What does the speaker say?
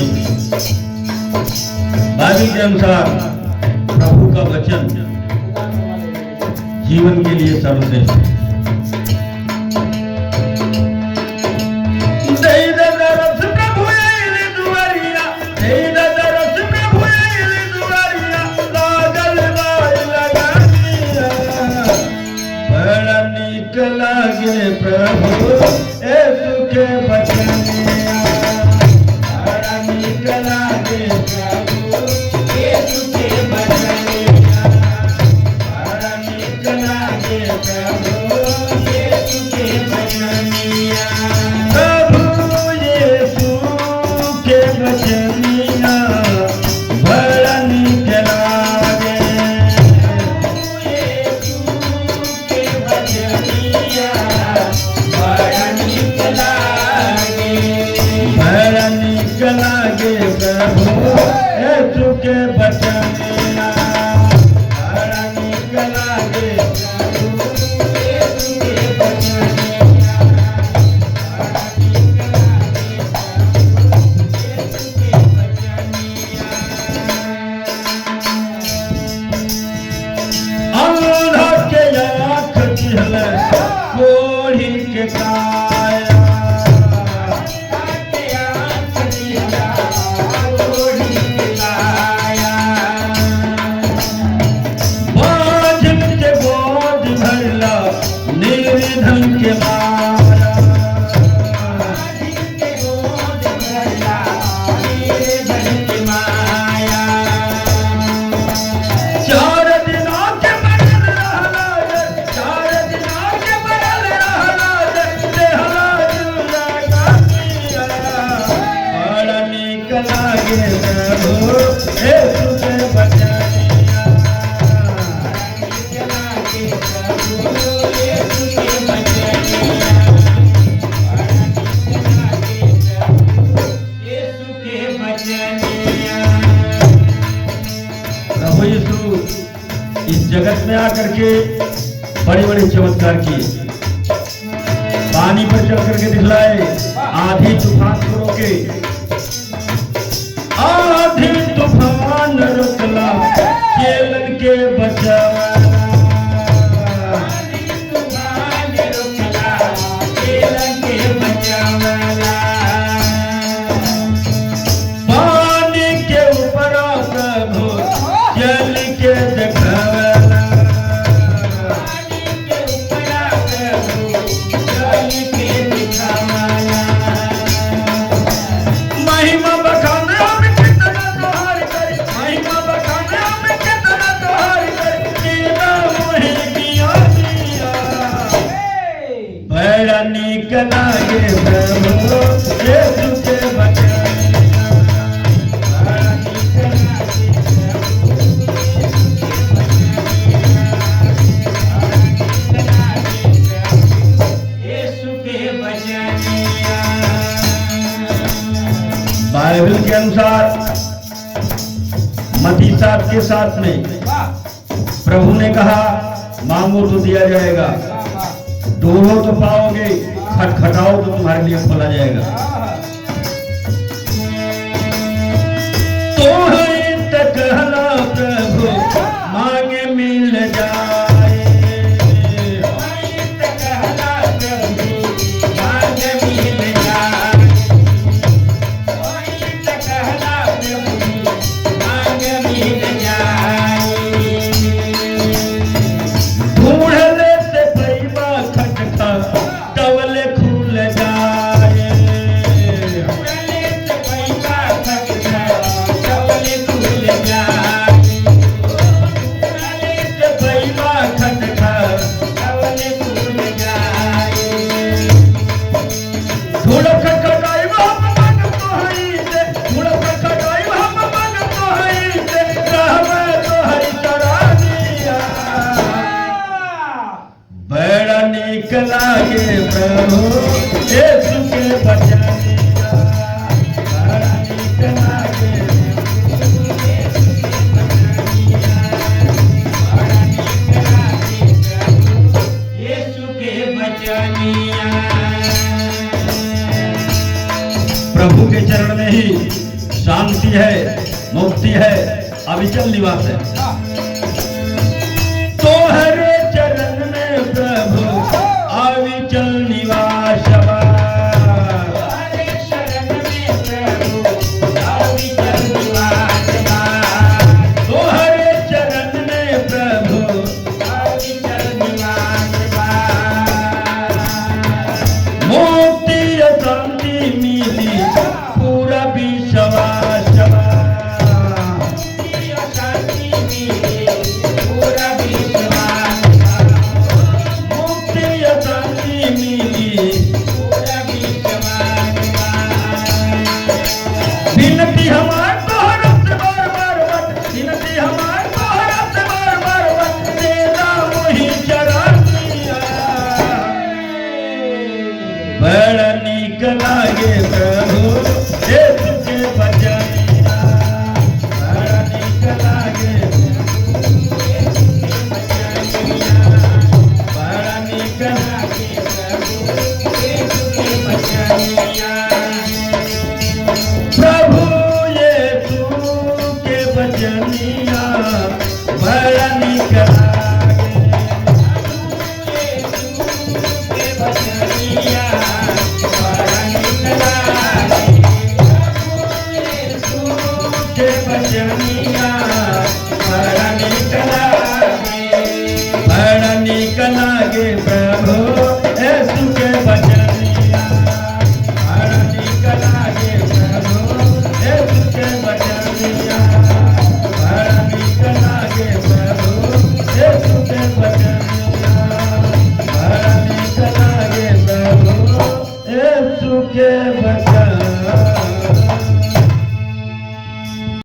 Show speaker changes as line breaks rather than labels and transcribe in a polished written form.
नहीं। बाइबल के अनुसार प्रभु का वचन जीवन के लिए सर्वश्रेष्ठ है। लागे प्रभु यीशु के बचनिया, बड़ा नीक लागे प्रभु यीशु के बचनिया, बड़ा नीक लागे प्रभु यीशु के बचनिया, प्रभु यीशु के बचनिया बड़ा नीक लागे, बड़ा नीक लागे प्रभु यीशु के बचनिया, बड़ा नीक लागे प्रभु यीशु के बचनिया, बड़ा नीक लागे प्रभु यीशु के बचनिया। अंधा के आँख दिहले कोढ़ी के काया, निर्धन के मारा, निर्धन के माया, चार दिनों के बदल रहला, चार दिनों के बदल रहला, देहला जुला गातिया, बड़ा नीक लागे प्रभु यीशु के बचनिया, नीक लागे प्रभु यीशु के बचनिया, यीशु के बचनिया। प्रभु यीशु इस जगत में आकर के बड़े बड़े चमत्कार किए, पानी पर चल करके दिखलाए, आधी तूफान को रोके, आधी तूफान रोकला, चेलन के बचावा, पानी के ऊपर प्रभु चल के दिखावला, पानी के ऊपर प्रभु चल के दिखावला, महिमा बखाने में कितना तोहार करे, महिमा बखाने में कितना तोहार करे, जीना मोहि दिया दिया, बड़ा नीक लागे प्रभु यीशु के बचनिया, बड़ा नीक लागे प्रभु यीशु के बचनिया। बाइबल के अनुसार मत्ती 7 के 7 में प्रभु ने कहा मांगो तो दिया जाएगा, ढूंढो तो पाओगे, खटखटाओ तो तुम्हारे लिए खोला जाएगा। तो कहला प्रभु मांगे मिल जाए, कहला प्रभु मांगे मिल जाए, कहला प्रभु मांगे मिल जाए, ढूंढले से पैबा खटखटा टवले खुल जाए, ढूंढले से पैबा खटखटा टवले खुल जाए, ढूंढले से पैबा खटखटा टवले खुल जाए, ढूंढो खटखटाई हम मन तोहरी से, ढूंढो खटखटाई हम मन तोहरी से, रहबे तोहरी तरानिया, बड़ा नीक लागे प्रभु यीशु के बचनिया, बड़ा नीक लागे यीशु के बचनिया। प्रभु के चरण में ही शांति है, मुक्ति है, अविचल निवास है। तोहरे चरण में प्रभु अविचल निवास बा। तोहरे चरण में प्रभु अविचल निवास बा। तोहरे चरण में प्रभु अविचल निवास बा। मुक्ति शांति मिली पूरा विश्वास बा। विनती हमार तोहरा से बार बार बट, विनती हमार तोहरा से बार बार बट, तेरा मोहि चरनिया। बड़ा नीक लागे प्रभु यीशु के बचनिया। बड़ा नीक लागे प्रभु यीशु के बचनिया। बड़ा नीक लागे प्रभु यीशु के बचनिया। प्रभु यीशु के बचनिया बड़ा नीक लागे। प्रभु यीशु के बचनिया बड़ा नीक लागे। प्रभु यीशु के बचनिया बड़ा नीक लागे। बड़ा नीक लागे प्रभु यीशु के बचनिया। बड़ा नीक लागे प्रभु यीशु के बचनिया।